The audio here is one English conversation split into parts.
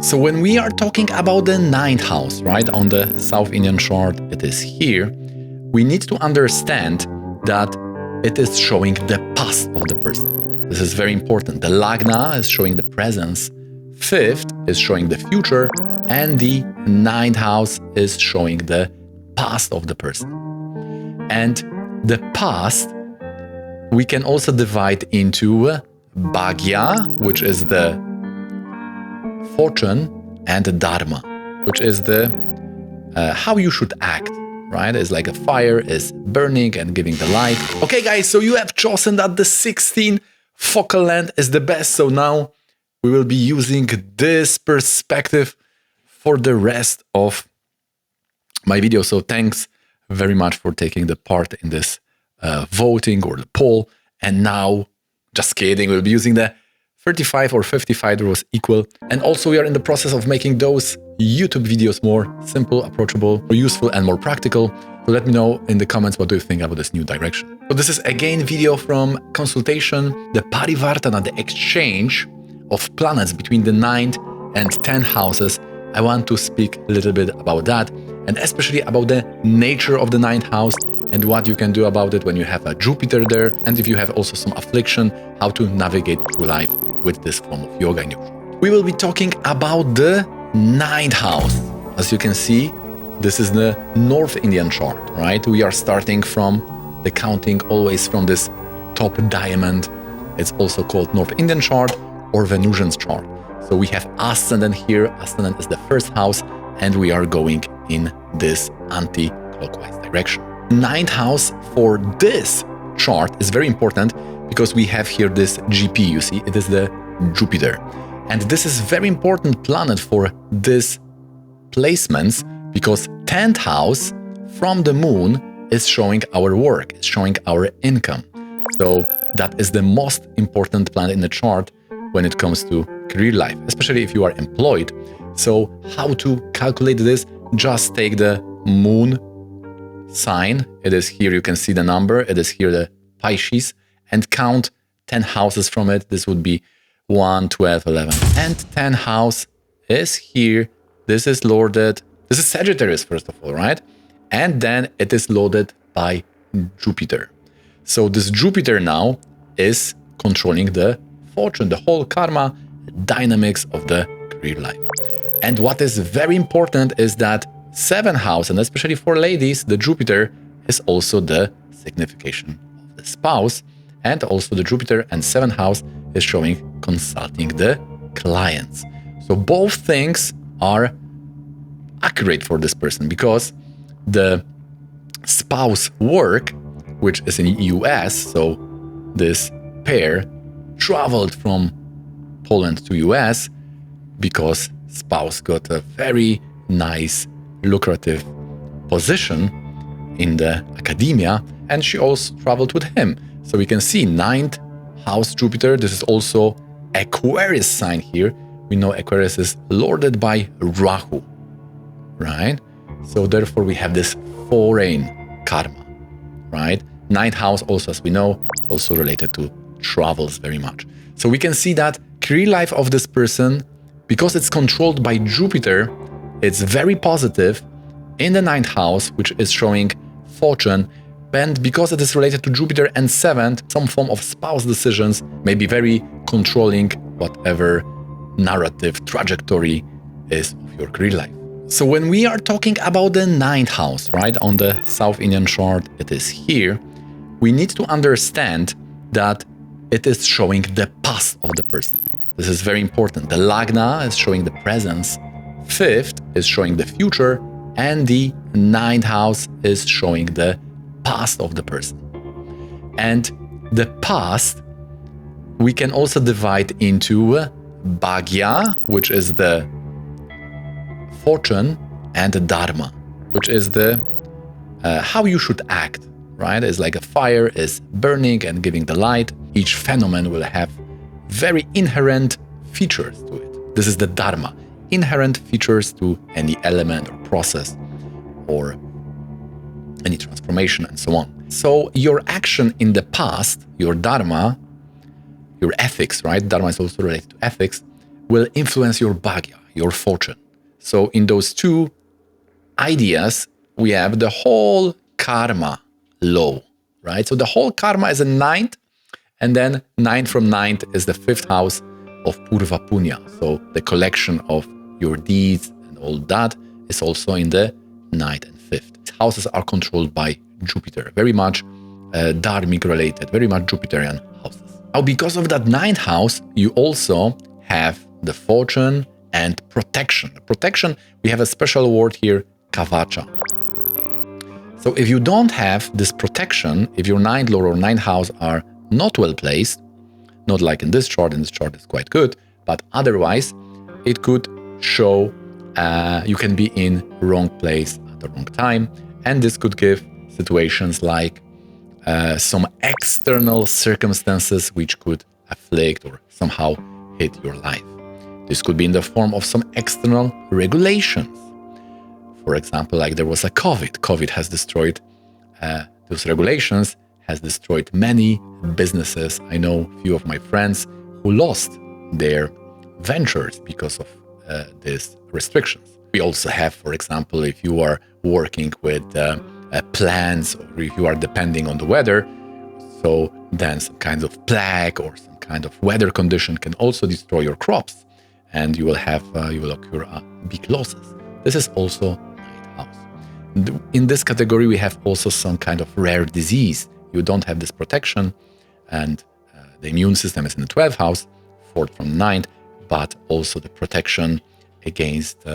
So when we are talking about the ninth house, right, on the South Indian chart, it is here, we need to understand that it is showing the past of the person. This is very important. The Lagna is showing the presence, fifth is showing the future, and the ninth house is showing the past of the person. And the past, we can also divide into Bhagya, which is the fortune, and the Dharma, which is the how you should act, right? It's like a fire is burning and giving the light. Okay, guys, so you have chosen that the 16 focal length is the best. So now we will be using this perspective for the rest of my video. So thanks very much for taking the part in this voting or the poll. And now, just kidding, we'll be using the 35 or 55, there was equal. And also we are in the process of making those YouTube videos more simple, approachable, more useful and more practical. So let me know in the comments what do you think about this new direction. So this is again video from consultation, the Parivartana, the exchange of planets between the 9th and 10th houses. I want to speak a little bit about that and especially about the nature of the 9th house and what you can do about it when you have a Jupiter there, and if you have also some affliction, how to navigate through life with this form of yoga in your chart. We will be talking about the 9th house. As you can see, this is the North Indian chart, right? We are starting from the counting always from this top diamond. It's also called North Indian chart or Venusian's chart. So we have ascendant here. Ascendant is the first house, and we are going in this anti-clockwise direction. 9th house for this chart is very important because we have here this GP, you see, it is the Jupiter. And this is very important planet for this placements because 10th house from the moon is showing our work, it's showing our income. So that is the most important planet in the chart when it comes to career life, especially if you are employed. So how to calculate this? Just take the moon sign. It is here, you can see the number. It is here the Pisces, and count 10 houses from it. This would be 1, 12, 11. And 10 house is here. This is lorded. This is Sagittarius, first of all, right? And then it is loaded by Jupiter. So this Jupiter now is controlling the fortune, the whole karma dynamics of the career life. And what is very important is that 7th house, and especially for ladies, the Jupiter is also the signification of the spouse, and also the Jupiter and 7th house is showing consulting the clients. So both things are accurate for this person because the spouse work, which is in US, so this pair traveled from Poland to US because spouse got a very nice lucrative position in the academia, and she also traveled with him. So we can see 9th house Jupiter. This is also Aquarius sign here. We know Aquarius is lorded by Rahu, right? So therefore we have this foreign karma, right? 9th house also, as we know, also related to travels very much. So we can see that career life of this person, because it's controlled by Jupiter, it's very positive in the 9th house, which is showing fortune. And because it is related to Jupiter and 7th, some form of spouse decisions may be very controlling whatever narrative trajectory is of your career life. So when we are talking about the 9th house, right, on the South Indian chart, it is here, we need to understand that it is showing the past of the person. This is very important. The Lagna is showing the presence, 5th is showing the future, and the 9th house is showing the past of the person. And the past, we can also divide into Bhagya, which is the fortune, and the Dharma, which is the how you should act, right? It's like a fire is burning and giving the light. Each phenomenon will have very inherent features to it. This is the Dharma, inherent features to any element or process or any transformation and so on. So your action in the past, your Dharma, your ethics, right? Dharma is also related to ethics, will influence your Bhagya, your fortune. So in those two ideas, we have the whole karma law, right? So the whole karma is a ninth, and then ninth from ninth is the fifth house of Purva Punya. So the collection of your deeds and all that is also in the ninth and fifth. These houses are controlled by Jupiter, very much Dharmic related, very much Jupiterian houses. Now, because of that ninth house, you also have the fortune and protection. Protection, we have a special word here, Kavaca. So if you don't have this protection, if your ninth lord or ninth house are not well placed, not like in this chart is quite good, but otherwise it could show you can be in wrong place at the wrong time, and this could give situations like some external circumstances which could afflict or somehow hit your life. This could be in the form of some external regulations. For example, like there was a COVID. COVID has destroyed those regulations, has destroyed many businesses. I know a few of my friends who lost their ventures because of these restrictions. We also have, for example, if you are working with plants, or if you are depending on the weather, so then some kind of plague or some kind of weather condition can also destroy your crops, and you will occur big losses. This is also ninth house. In this category, we have also some kind of rare disease. You don't have this protection, and the immune system is in the 12th house, fourth from ninth, but also the protection against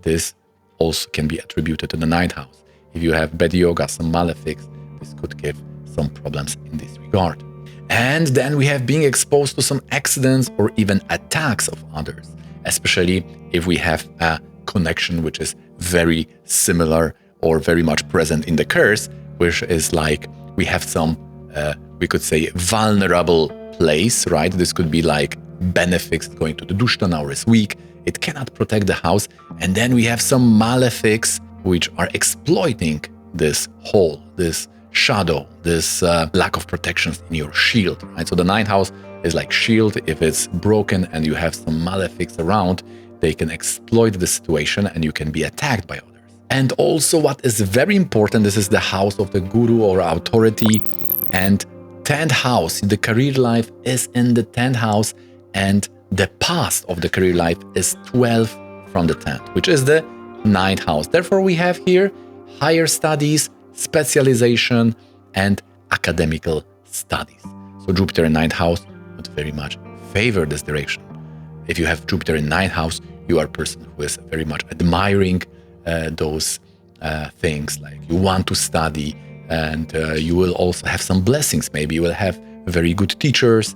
this also can be attributed to the ninth house. If you have bad yoga, some malefics, this could give some problems in this regard. And then we have being exposed to some accidents or even attacks of others, especially if we have a connection which is very similar or very much present in the curse, which is like we have some, we could say, vulnerable place, right? This could be like benefics going to the Dushtana or is weak. It cannot protect the house. And then we have some malefics which are exploiting this hole, this shadow, this lack of protections in your shield, right? So the ninth house is like shield. If it's broken and you have some malefics around, they can exploit the situation and you can be attacked by others. And also what is very important, this is the house of the guru or authority, and 10th house, the career life is in the 10th house, and the past of the career life is 12 from the 10th, which is the 9th house. Therefore, we have here higher studies, specialization, and academical studies. So Jupiter in 9th house would very much favor this direction. If you have Jupiter in 9th house, you are a person who is very much admiring those things, like you want to study, and you will also have some blessings. Maybe you will have very good teachers,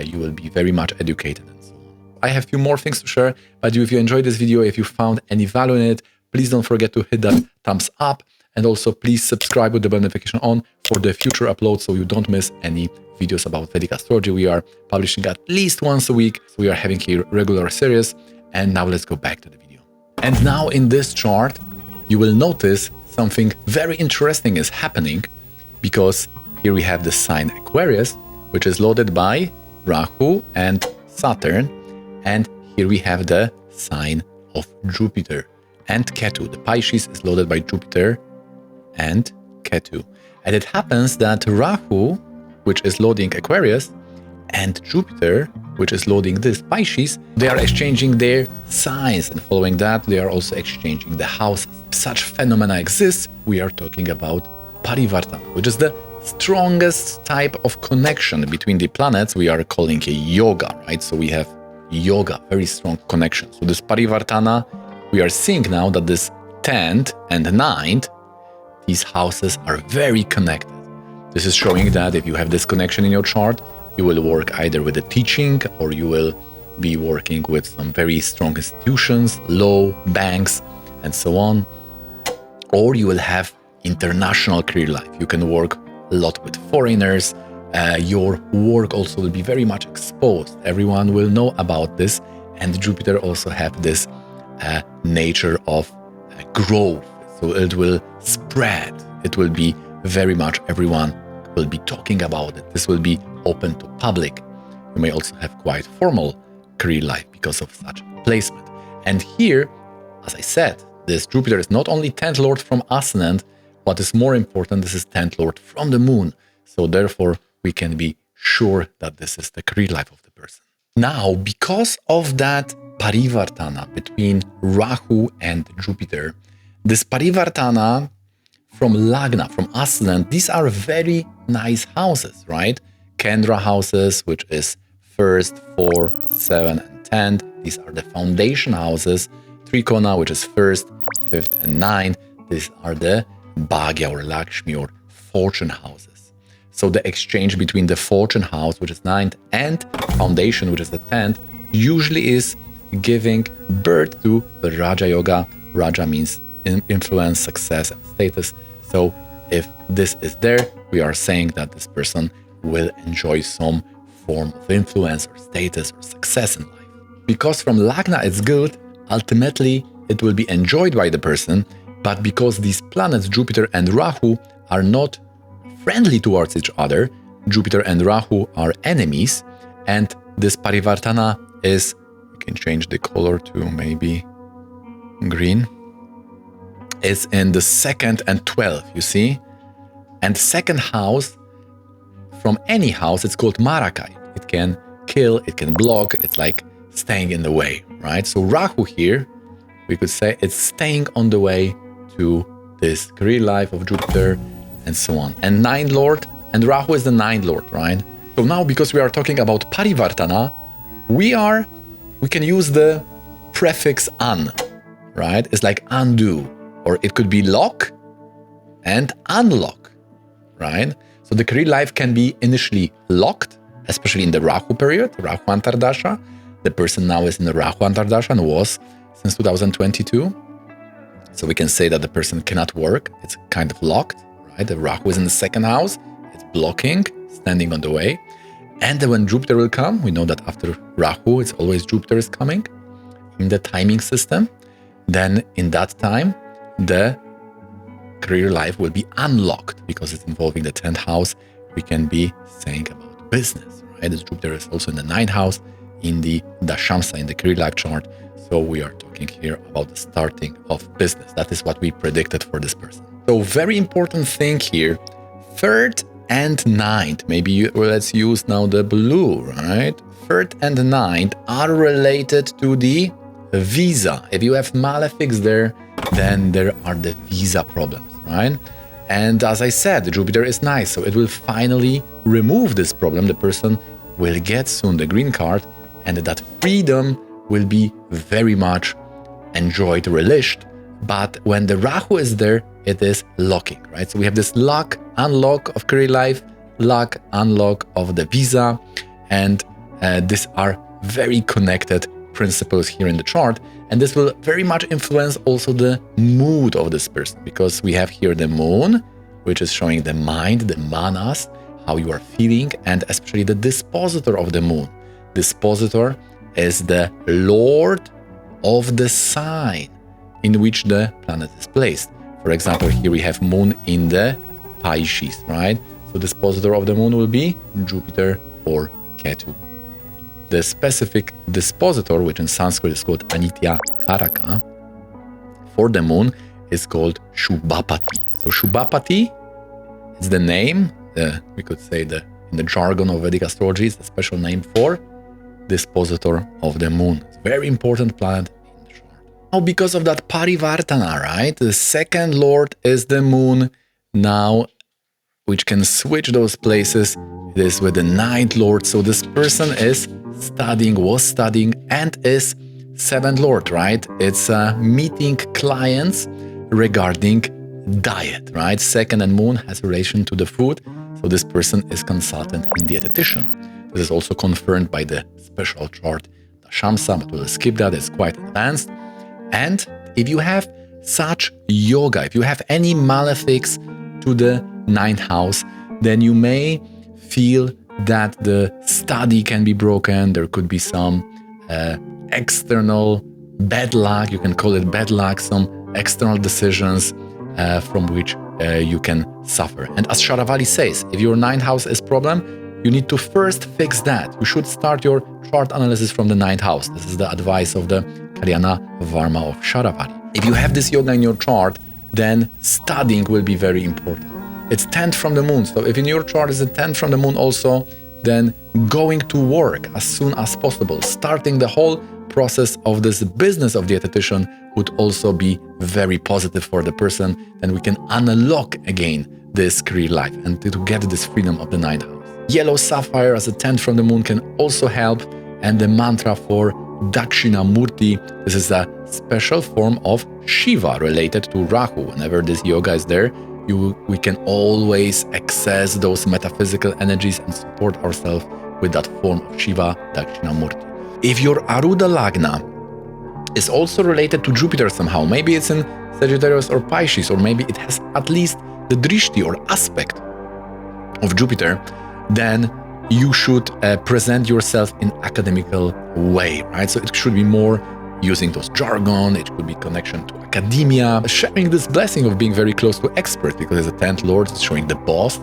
you will be very much educated, and so on. I have a few more things to share, but if you enjoyed this video, if you found any value in it, please don't forget to hit that thumbs up, and also please subscribe with the bell notification on for the future uploads so you don't miss any videos about Vedic astrology. We are publishing at least once a week, so we are having here regular series. And now let's go back to the video. And now in this chart, you will notice something very interesting is happening, because here we have the sign Aquarius, which is loaded by Rahu and Saturn, and here we have the sign of Jupiter and Ketu. The Pisces is loaded by Jupiter and Ketu. And it happens that Rahu, which is loading Aquarius, and Jupiter, which is loading this Pisces, they are exchanging their signs, and following that, they are also exchanging the houses. Such phenomena exist. We are talking about parivartana, which is the strongest type of connection between the planets. We are calling a yoga, right? So we have yoga, very strong connection. So this parivartana, we are seeing now that this 10th and 9th, these houses are very connected. This is showing that if you have this connection in your chart, you will work either with the teaching, or you will be working with some very strong institutions, law, banks, and so on. Or you will have international career life. You can work a lot with foreigners. Your work also will be very much exposed. Everyone will know about this. And Jupiter also have this nature of growth. So it will spread. It will be very much, everyone will be talking about it. This will be open to public. You may also have quite formal career life because of such placement. And here, as I said, this Jupiter is not only 10th lord from ascendant, what is more important, this is 10th lord from the moon. So therefore, we can be sure that this is the career life of the person. Now, because of that parivartana between Rahu and Jupiter, this parivartana from Lagna, from ascendant, these are very nice houses, right? Kendra houses, which is 1st, 4th, 7th, and 10th. These are the foundation houses. Trikona, which is 1st, 5th, and 9th. These are the Bhagya or Lakshmi or fortune houses. So the exchange between the fortune house, which is 9th, and foundation, which is the 10th, usually is giving birth to the Raja Yoga. Raja means influence, success, and status. So if this is there, we are saying that this person will enjoy some form of influence or status or success in life. Because from Lagna it's good, ultimately it will be enjoyed by the person, but because these planets, Jupiter and Rahu, are not friendly towards each other, Jupiter and Rahu are enemies, and this parivartana is, you can change the color to maybe green, is in the 2nd and 12th, you see? And second house, from any house, it's called Marakai. It can kill, it can block, it's like staying in the way, right? So Rahu here, we could say it's staying on the way to this career life of Jupiter and so on. And 9th lord, and Rahu is the 9th lord, right? So now, because we are talking about parivartana, we can use the prefix an, right? It's like undo, or it could be lock and unlock, right? So the career life can be initially locked, especially in the Rahu period, Rahu Antardasha. The person now is in the Rahu Antardasha and was since 2022. So we can say that the person cannot work. It's kind of locked, right? The Rahu is in the 2nd house. It's blocking, standing on the way. And then when Jupiter will come, we know that after Rahu, it's always Jupiter is coming in the timing system. Then in that time, the career life will be unlocked because it's involving the 10th house. We can be saying about business, right? As Jupiter is also in the 9th house in the Dashamsa, in the career life chart. So we are talking here about the starting of business. That is what we predicted for this person. So very important thing here, 3rd and 9th. Maybe let's use now the blue, right? 3rd and 9th are related to the visa. If you have malefics there, then there are the visa problems, right? And as I said, Jupiter is nice, so it will finally remove this problem. The person will get soon the green card, and that freedom will be very much enjoyed, relished. But when the Rahu is there, it is locking, right? So we have this lock, unlock of career life, lock, unlock of the visa, and these are very connected principles here in the chart, and this will very much influence also the mood of this person, because we have here the moon, which is showing the mind, the manas, how you are feeling, and especially the dispositor of the moon. Dispositor is the lord of the sign in which the planet is placed. For example, here we have moon in the Pisces, right? So dispositor of the moon will be Jupiter or Ketu. The specific dispositor, which in Sanskrit is called Anitya Karaka, for the moon is called Shubhapati. So Shubhapati is the name, we could say in the jargon of Vedic astrology, is the special name for dispositor of the moon. It's a very important planet in the chart. Now, because of that parivartana, right, the 2nd lord is the moon now, which can switch those places. It is with the 9th lord. So this person is was studying, and is 7th lord, right? It's meeting clients regarding diet, right? 2nd and moon has relation to the food. So this person is consultant in dietitian. This is also confirmed by the special chart, the Shamsa, but we'll skip that, it's quite advanced. And if you have such yoga, if you have any malefics to the 9th house, then you may feel that the study can be broken. There could be some external bad luck, you can call it bad luck, some external decisions from which you can suffer. And as Sharavali says, if your 9th house is problem, you need to first fix that. You should start your chart analysis from the 9th house. This is the advice of the Kalyana Varma of Sharavari. If you have this yoga in your chart, then studying will be very important. It's 10th from the moon. So if in your chart is a 10th from the moon also, then going to work as soon as possible, starting the whole process of this business of dietitian would also be very positive for the person. Then we can unlock again this career life and to get this freedom of the 9th house. Yellow sapphire as a 10th from the moon can also help. And the mantra for Dakshinamurti, this is a special form of Shiva related to Rahu. Whenever this yoga is there, we can always access those metaphysical energies and support ourselves with that form of Shiva, Dakshinamurti. If your Arudha Lagna is also related to Jupiter somehow, maybe it's in Sagittarius or Pisces, or maybe it has at least the drishti or aspect of Jupiter, then you should present yourself in academical way, right? So it should be more using those jargon, it could be connection to academia, sharing this blessing of being very close to experts, because as a 10th Lord is showing the boss.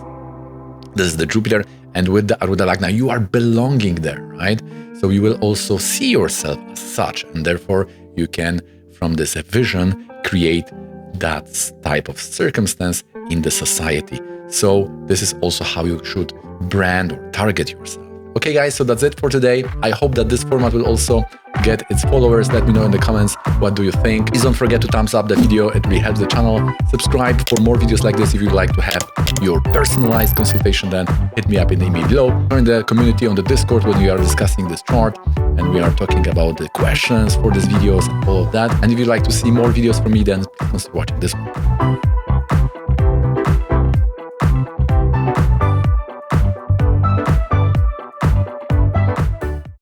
This is the Jupiter, and with the Arudha Lagna, you are belonging there, right? So you will also see yourself as such, and therefore you can, from this vision, create that type of circumstance in the society. So this is also how you should brand or target yourself. Okay guys, so that's it for today. I hope that this format will also get its followers. Let me know in the comments, what do you think? Please don't forget to thumbs up the video, it really helps the channel. Subscribe for more videos like this if you'd like to have your personalized consultation, then hit me up in the email below. Join the community on the Discord when we are discussing this chart and we are talking about the questions for these videos and all of that. And if you'd like to see more videos from me, then consider watching this one.